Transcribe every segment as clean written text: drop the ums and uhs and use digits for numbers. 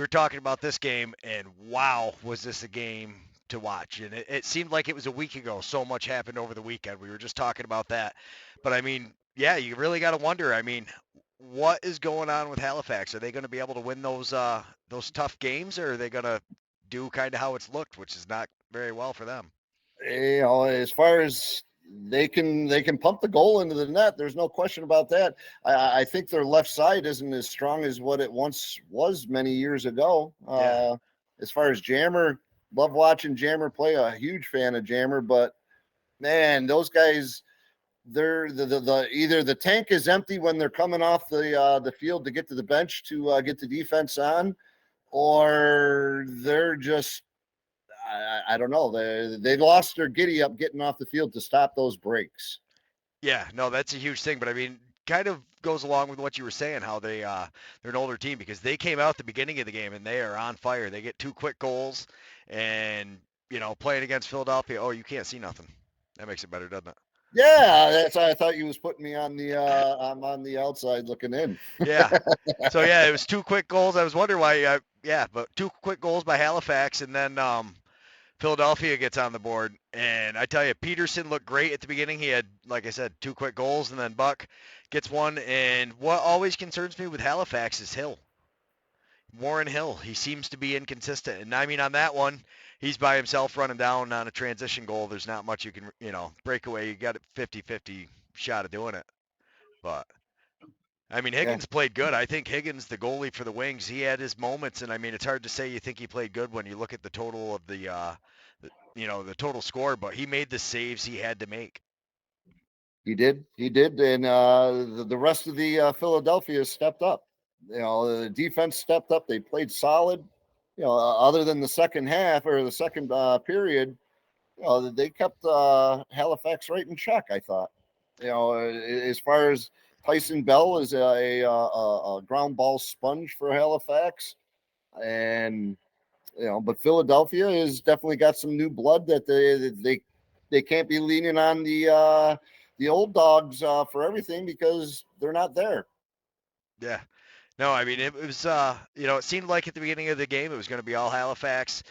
we were talking about this game, and wow, was this a game to watch? And it seemed like it was a week ago. So much happened over the weekend. We were just talking about that. But I mean, yeah, you really got to wonder. I mean, what is going on with Halifax? Are they going to be able to win those tough games, or are they going to do kind of how it's looked, which is not very well for them? As far as they can pump the goal into the net. There's no question about that. I think their left side isn't as strong as what it once was many years ago. Yeah, As far as Jammer, love watching Jammer play. A huge fan of Jammer, but man, those guys. They're the either the tank is empty when they're coming off the field to get to the bench to get the defense on, or they're just I don't know. They lost their giddy up getting off the field to stop those breaks. yeah, no, that's a huge thing. But I mean, kind of goes along with what you were saying, how they're an older team because they came out at the beginning of the game and they are on fire. They get two quick goals, and playing against Philadelphia, oh, you can't see nothing. That makes it better, doesn't it? Yeah, that's I thought you was putting me on the I'm on the outside looking in. Yeah. So yeah, it was two quick goals. I was wondering why. Yeah, but two quick goals by Halifax, and then Philadelphia gets on the board. And I tell you, Peterson looked great at the beginning. He had, like I said, two quick goals, and then Buck gets one. And what always concerns me with Halifax is Hill. Warren Hill. He seems to be inconsistent. And I mean, on that one, he's by himself running down on a transition goal. There's not much you can, breakaway. You got a 50-50 shot of doing it. But I mean, Yeah, Higgins played good. I think Higgins, the goalie for the Wings, he had his moments, and I mean, it's hard to say you think he played good when you look at the total of the total score, but he made the saves he had to make. he did. He did, and the rest of the Philadelphia stepped up. The defense stepped up. They played solid. Other than the second half or the second period, they kept Halifax right in check. I thought. As far as Tyson Bell is a ground ball sponge for Halifax, and but Philadelphia has definitely got some new blood that they can't be leaning on the old dogs for everything because they're not there. Yeah. No, I mean, it was, it seemed like at the beginning of the game it was going to be all Halifax.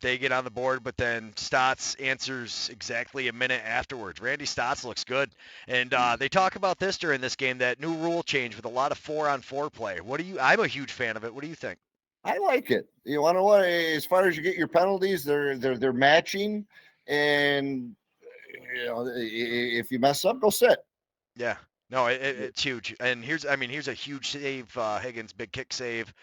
They get on the board, but then Stotts answers exactly a minute afterwards. Randy Stotts looks good. And they talk about this during this game, that new rule change with a lot of 4-on-4 play. I'm a huge fan of it. What do you think? I like it. You want to what? As far as you get your penalties, they're matching, and if you mess up, go sit. Yeah. No, it's huge. And here's a huge save. Higgins, big kick save,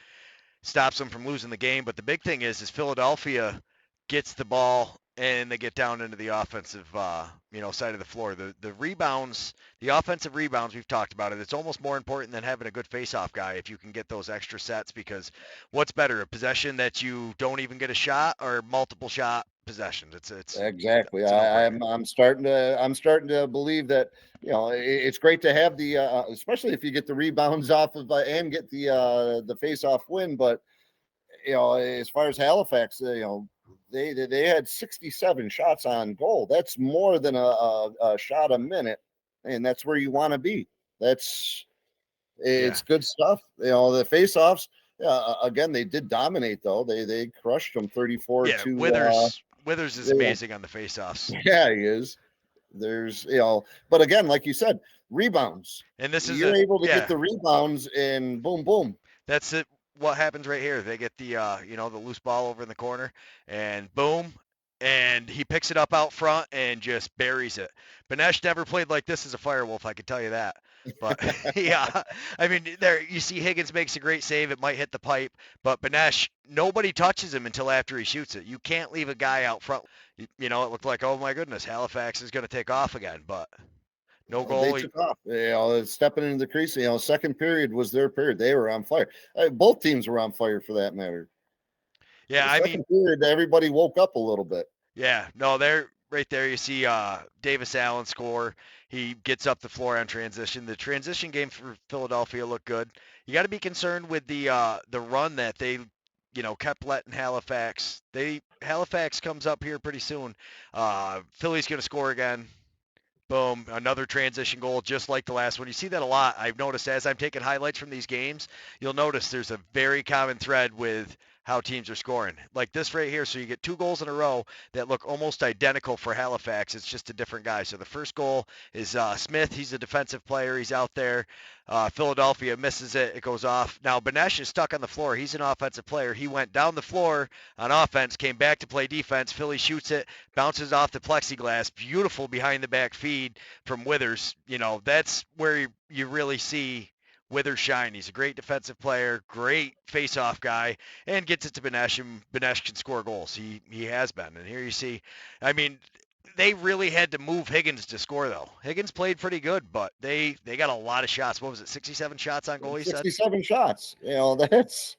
stops them from losing the game. But the big thing is Philadelphia gets the ball and they get down into the offensive, side of the floor. The rebounds, the offensive rebounds, we've talked about it. It's almost more important than having a good face-off guy if you can get those extra sets, because what's better, a possession that you don't even get a shot or multiple shot possessions? Exactly. It's a no-brainer. I'm starting to believe that it's great to have the especially if you get the rebounds off of and get the face off win. But as far as Halifax, they had 67 shots on goal. That's more than a shot a minute, and that's where you want to be. That's Yeah. it's good stuff. The face-offs. Again, they did dominate though. They crushed them 34 Yeah, to. Withers is Yeah, amazing on the face-offs. yeah, he is. But again, like you said, rebounds. And this is You're able to get yeah, the rebounds and boom, boom. that's it. What happens right here? They get the loose ball over in the corner, and boom, and he picks it up out front and just buries it. Banesh never played like this as a Firewolf, I can tell you that. But yeah, I mean, there you see Higgins makes a great save. It might hit the pipe, but Banesh, nobody touches him until after he shoots it. You can't leave a guy out front. It looked like, oh my goodness, Halifax is going to take off again, but no They goal. took off. Stepping into the crease. Second period was their period. They were on fire. Both teams were on fire for that matter. Yeah, The I mean, second period, everybody woke up a little bit. yeah, no, there, right there, you see Davis Allen score. He gets up the floor on transition. The transition game for Philadelphia looked good. You got to be concerned with the run that they, kept letting Halifax. Halifax comes up here pretty soon. Philly's going to score again. Boom, another transition goal just like the last one. You see that a lot. I've noticed as I'm taking highlights from these games, you'll notice there's a very common thread with how teams are scoring. Like this right here, so you get 2 goals in a row that look almost identical for Halifax. It's just a different guy. So the first goal is Smith. He's a defensive player. He's out there. Philadelphia misses it. It goes off. Now Benesh is stuck on the floor. He's an offensive player. He went down the floor on offense, came back to play defense. Philly shoots it, bounces off the plexiglass. Beautiful behind the back feed from Withers. That's where you really see Withers shine. He's a great defensive player, great face-off guy, and gets it to Benesh, and Benesh can score goals. He has been. And here you see, I mean, they really had to move Higgins to score, though. Higgins played pretty good, but they got a lot of shots. What was it, 67 shots on goal, you said? 67 shots. That's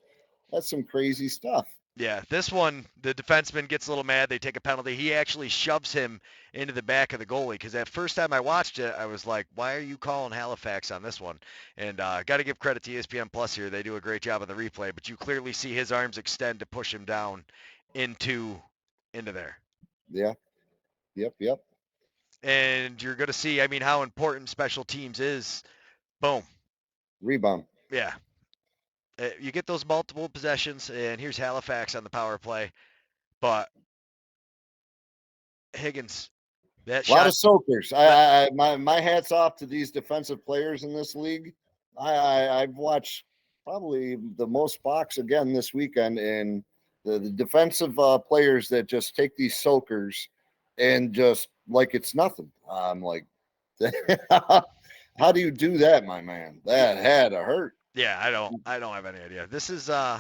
some crazy stuff. Yeah, this one, the defenseman gets a little mad. They take a penalty. He actually shoves him into the back of the goalie because that first time I watched it, I was like, why are you calling Halifax on this one? And got to give credit to ESPN Plus here. They do a great job on the replay, but you clearly see his arms extend to push him down into there. Yeah. Yep. And you're going to see, I mean, how important special teams is. Boom. Rebound. Yeah. You get those multiple possessions, and here's Halifax on the power play. But Higgins, that A lot shot. of soakers. My hats off to these defensive players in this league. I've watched probably the most box again this weekend, and the defensive players that just take these soakers and just like it's nothing. I'm like, how do you do that, my man? That had to hurt. Yeah, I don't have any idea. This is so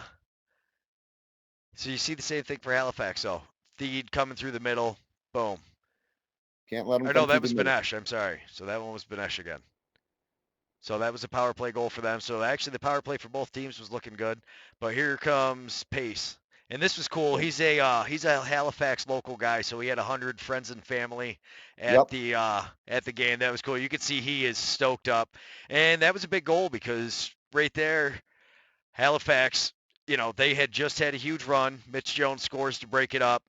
you see the same thing for Halifax. So feed coming through the middle, boom. Can't let them. I know that was Benesh. I'm sorry. So that one was Benesh again. So that was a power play goal for them. So actually the power play for both teams was looking good. But here comes Pace. And this was cool. He's a Halifax local guy, so he had 100 friends and family at the game. That was cool. You could see he is stoked up. And that was a big goal because right there, Halifax, they had just had a huge run. Mitch Jones scores to break it up.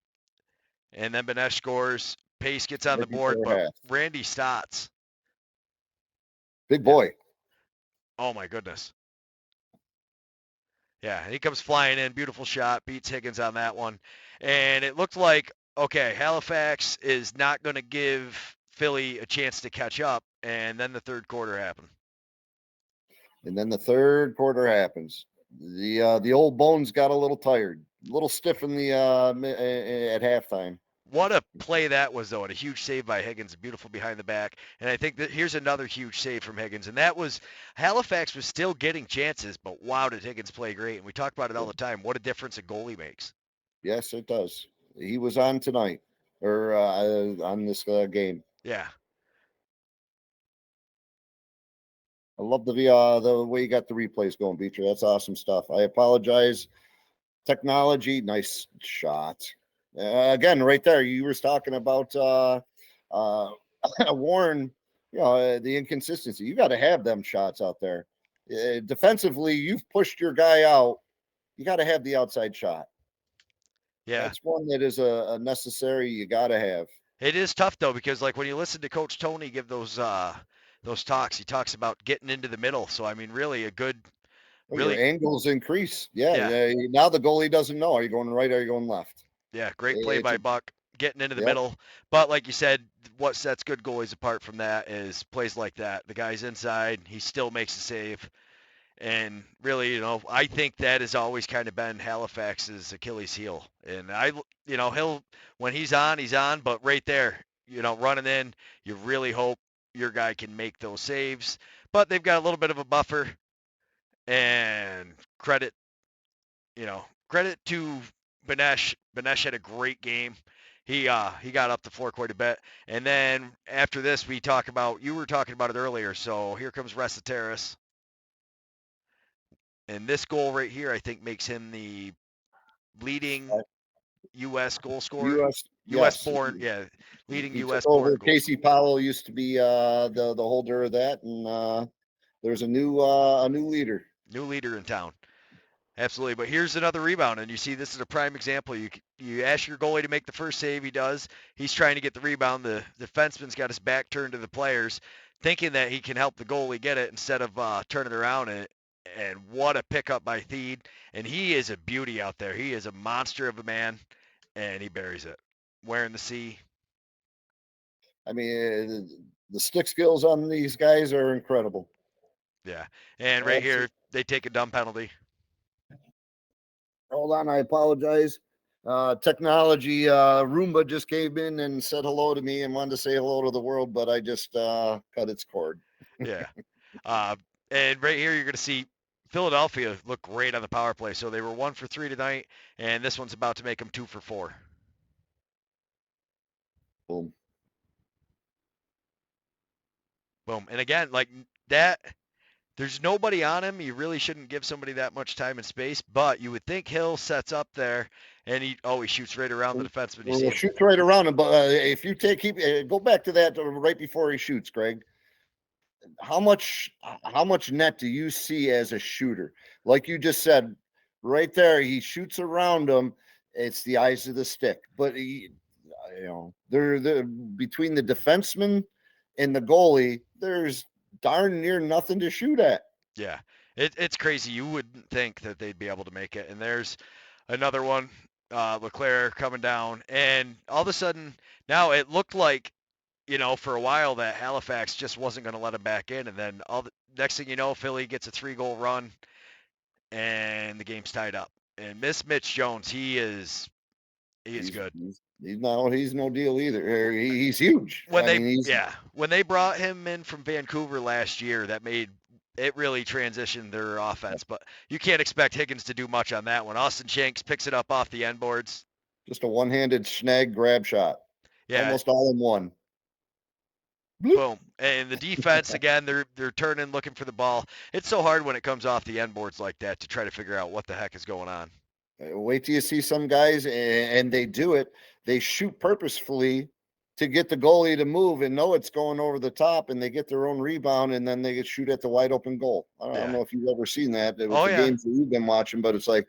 And then Benesh scores. Pace gets on the board, but Randy Stotts. Big boy. Yeah. Oh, my goodness. Yeah, he comes flying in. Beautiful shot. Beats Higgins on that one. And it looked like, okay, Halifax is not going to give Philly a chance to catch up. And then the third quarter happened. And then the third quarter happens. The old bones got a little tired, a little stiff in the at halftime. What a play that was, though, and a huge save by Higgins, beautiful behind the back. And I think that here's another huge save from Higgins, and that was Halifax was still getting chances, but wow, did Higgins play great. And we talk about it all the time. What a difference a goalie makes. Yes, it does. He was on tonight, or on this game. Yeah. I love the way you got the replays going, Beecher. That's awesome stuff. I apologize. Technology, nice shot. Again, right there, you were talking about Warren. The inconsistency. You got to have them shots out there. Defensively, you've pushed your guy out. You got to have the outside shot. Yeah, that's one that is a necessary. You got to have. It is tough though because like when you listen to Coach Tony give those talks, he talks about getting into the middle. So I mean, really a good. Your angles increase. Yeah. Now the goalie doesn't know. Are you going right? Or are you going left? Yeah, great play by Buck, getting into the middle. But like you said, what sets good goalies apart from that is plays like that. The guy's inside, he still makes a save. And really, I think that has always kind of been Halifax's Achilles heel. And he'll when he's on, but right there, running in, you really hope your guy can make those saves. But they've got a little bit of a buffer. And credit to Benesh. Benesh had a great game. He got up the floor quite a bit. And then after this, you were talking about it earlier. So here comes Resetaris. And this goal right here, I think, makes him the leading U.S. goal scorer. U.S. born, leading U.S. born. Casey Powell used to be the holder of that, and there's a new leader. New leader in town. Absolutely, but here's another rebound, and you see this is a prime example. You ask your goalie to make the first save, he does. He's trying to get the rebound. The defenseman's got his back turned to the players, thinking that he can help the goalie get it instead of turning around. And what a pickup by Theed, and he is a beauty out there. He is a monster of a man, and he buries it, wearing the C. I mean, the stick skills on these guys are incredible. Yeah, and right here Absolutely. they take a dumb penalty. Hold on, I apologize. Technology Roomba just came in and said hello to me and wanted to say hello to the world, but I just cut its cord. Yeah. Uh, and right here, you're going to see Philadelphia look great on the power play. So they were 1 for 3 tonight, and this one's about to make them 2 for 4. Boom. Boom. And again, like that, there's nobody on him. You really shouldn't give somebody that much time and space, but you would think Hill sets up there, and he shoots right around the defenseman. You see Well, him. shoots right around him, but if you keep go back to that right before he shoots, Greg. How much net do you see as a shooter? Like you just said, right there, he shoots around him. It's the eyes of the stick, but they're between the defenseman and the goalie. There's darn near nothing to shoot at. Yeah. It's crazy. You wouldn't think that they'd be able to make it. And there's another one, Leclerc coming down. And all of a sudden, now it looked like for a while that Halifax just wasn't going to let him back in, and then next thing you know, Philly gets a 3-goal run, and the game's tied up. And Mitch Jones, he is good. He's no deal either. He's huge. When I they mean, when they brought him in from Vancouver last year, that made it really transitioned their offense. But you can't expect Higgins to do much on that one. Austin Shanks picks it up off the end boards. just a one-handed snag grab shot, Yeah, almost all in one. Bloop. boom. And the defense again, they're turning, looking for the ball. It's so hard when it comes off the end boards like that to try to figure out what the heck is going on. Wait till you see some guys, and they do it. They shoot purposefully to get the goalie to move and know it's going over the top, and they get their own rebound, and then they get shoot at the wide open goal. I don't Yeah. know if you've ever seen that with Oh the yeah. games that you've been watching, but it's like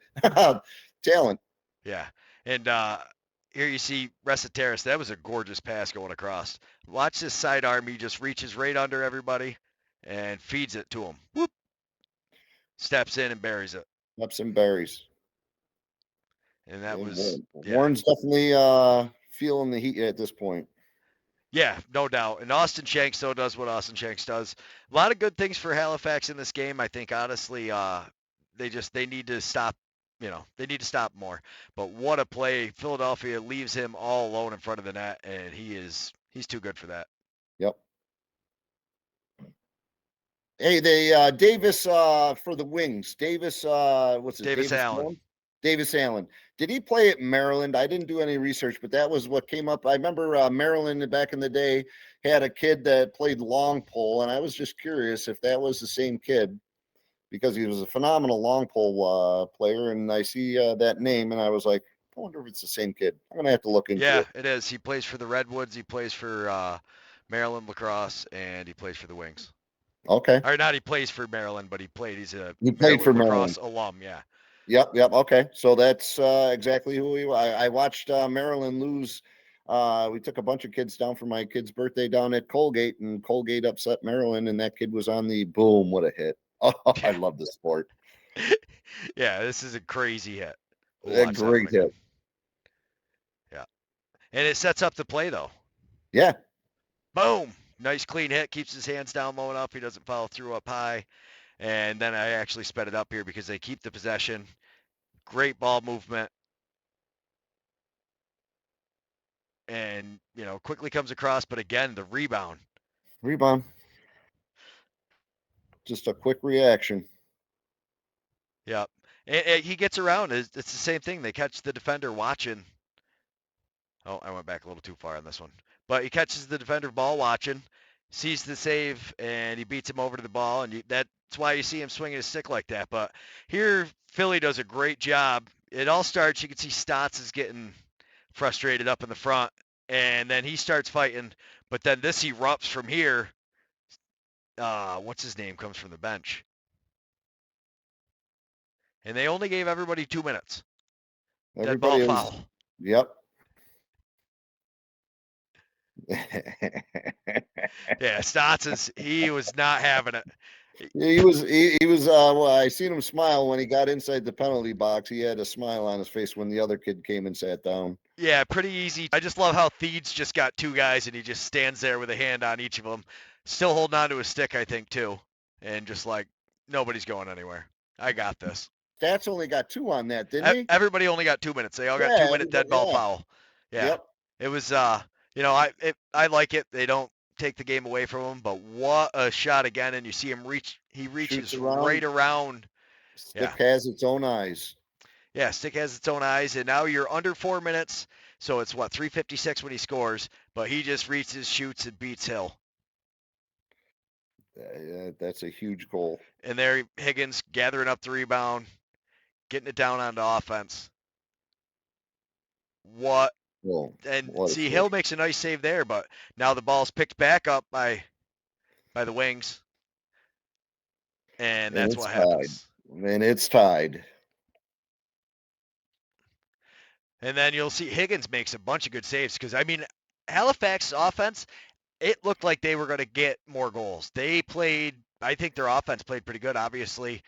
talent. Yeah. And here you see Terrace. That was a gorgeous pass going across. Watch this sidearm. He just reaches right under everybody and feeds it to him. Whoop. Steps in and buries it. Ups and berries. And that was, And yeah. Warren's definitely feeling the heat at this point. Yeah, no doubt. And Austin Shanks, though, does what Austin Shanks does. A lot of good things for Halifax in this game. I think, honestly, they need to stop. They need to stop more. But what a play! Philadelphia leaves him all alone in front of the net, and he's too good for that. Yep. Hey, Davis for the Wings. Davis, what's it? Davis Davis Allen. Allen? Davis Allen. Did he play at Maryland? I didn't do any research, but that was what came up. I remember Maryland back in the day had a kid that played long pole, and I was just curious if that was the same kid because he was a phenomenal long pole player. And I see that name, and I was like, I wonder if it's the same kid. I'm gonna have to look into Yeah, it. it is. He plays for the Redwoods. He plays for Maryland Lacrosse, and he plays for the Wings. Okay, Or not, he plays for Maryland, but he played. He's a he played for Maryland Maryland. Lacrosse alum. Yeah. Yep. Okay. So that's exactly who he was. I watched Maryland lose. We took a bunch of kids down for my kid's birthday down at Colgate, and Colgate upset Maryland, and that kid was on the boom. What a hit. Oh, I Yeah. love the sport. Yeah, this is a crazy hit. We'll A watch that one great again. hit. Yeah. And it sets up the play, though. Yeah. Boom. Nice clean hit. Keeps his hands down low enough. He doesn't follow through up high. And then I actually sped it up here because they keep the possession. Great ball movement. And, quickly comes across. But again, the rebound. Rebound. Just a quick reaction. Yep. And he gets around. It's the same thing. They catch the defender watching. Oh, I went back a little too far on this one. But he catches the defender ball watching, sees the save, and he beats him over to the ball. And that's why you see him swinging his stick like that. But here, Philly does a great job. It all starts, you can see Stotts is getting frustrated up in the front, and then he starts fighting. But then this erupts from here. What's his name comes from the bench. and they only gave everybody 2 minutes. Dead Everybody ball was, foul. yep. Yeah, he was not having it. He was well, I seen him smile when he got inside the penalty box. He had a smile on his face when the other kid came and sat down. Yeah, pretty easy. I just love how Theeds just got 2 guys and he just stands there with a hand on each of them, still holding on to his stick, I think, too, and just like, nobody's going anywhere. I got this. Stats only got 2 on that, didn't he? Everybody only got 2 minutes. They all got Yeah, 2-minute dead ball yeah. foul. Yeah. Yep. It was I like it. They don't take the game away from him, but what a shot again, and you see him he reaches right around. Stick has its own eyes. Yeah, stick has its own eyes, and now you're under 4 minutes, so it's 3:56 when he scores, but he just reaches, shoots, and beats Hill. That's a huge goal. And there Higgins gathering up the rebound, getting it down onto offense. Hill makes a nice save there, but now the ball's picked back up by the Wings, and that's what happens. And it's tied. And then you'll see Higgins makes a bunch of good saves because, I mean, Halifax's offense, it looked like they were going to get more goals. I think their offense played pretty good. Obviously,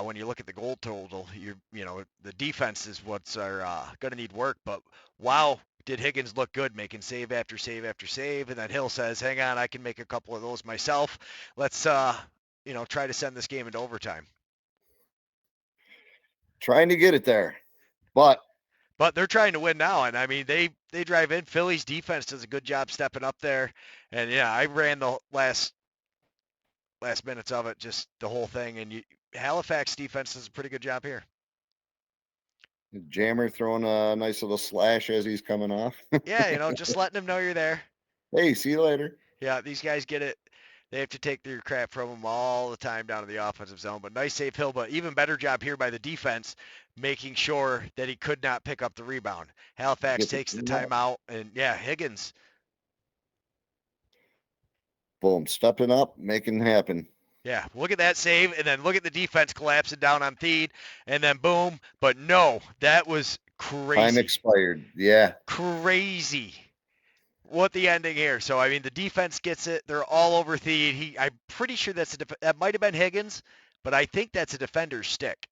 when you look at the goal total, the defense is what's going to need work. But wow, did Higgins look good, making save after save after save. And then Hill says, hang on, I can make a couple of those myself. Let's, try to send this game into overtime. Trying to get it there. But they're trying to win now, and I mean they drive in. Philly's defense does a good job stepping up there, and yeah, I ran the last minutes of it, just the whole thing, and Halifax defense does a pretty good job here. Jammer throwing a nice little slash as he's coming off. Yeah, just letting them know you're there. Hey, see you later. Yeah, these guys get it. They have to take their crap from them all the time down to the offensive zone. But nice save, Hill. But even better job here by the defense, making sure that he could not pick up the rebound. Halifax takes the timeout, and yeah, Higgins. Boom, stepping up, making it happen. Yeah, look at that save, and then look at the defense collapsing down on Theed, and then boom. But no, that was crazy. Time expired. Yeah. Crazy. What the ending here. So, I mean, the defense gets it. They're all over Theed. I'm pretty sure that might have been Higgins, but I think that's a defender's stick.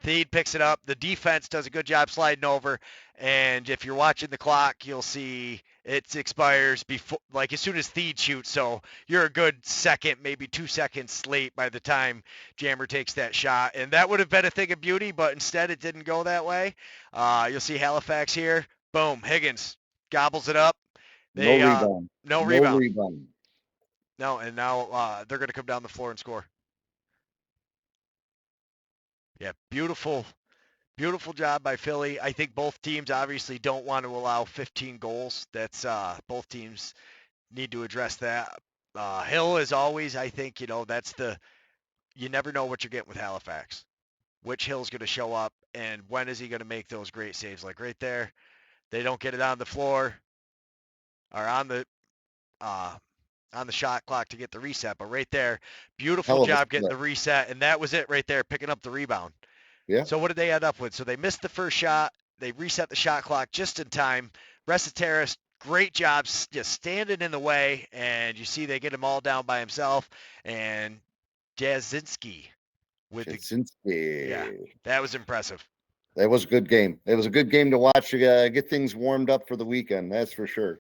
Theed picks it up. The defense does a good job sliding over, and if you're watching the clock, you'll see it expires before, like as soon as Theed shoots. So you're a good second, maybe 2 seconds late by the time Jammer takes that shot, and that would have been a thing of beauty, but instead it didn't go that way. You'll see Halifax here. Boom, Higgins gobbles it up. No rebound. No rebound. No, and now they're going to come down the floor and score. Yeah, beautiful job by Philly. I think both teams obviously don't want to allow 15 goals. That's both teams need to address that. Hill is always, I think, you never know what you're getting with Halifax. Which Hill's going to show up, and when is he going to make those great saves? Like right there, they don't get it on the floor or on the shot clock to get the reset, but right there, beautiful job getting the reset, and that was it right there, picking up the rebound. Yeah. So what did they end up with? So they missed the first shot. They reset the shot clock just in time. Resetaris, great job just standing in the way, and you see they get him all down by himself, and Jasinski that was impressive. That was a good game. It was a good game to watch, get things warmed up for the weekend, that's for sure.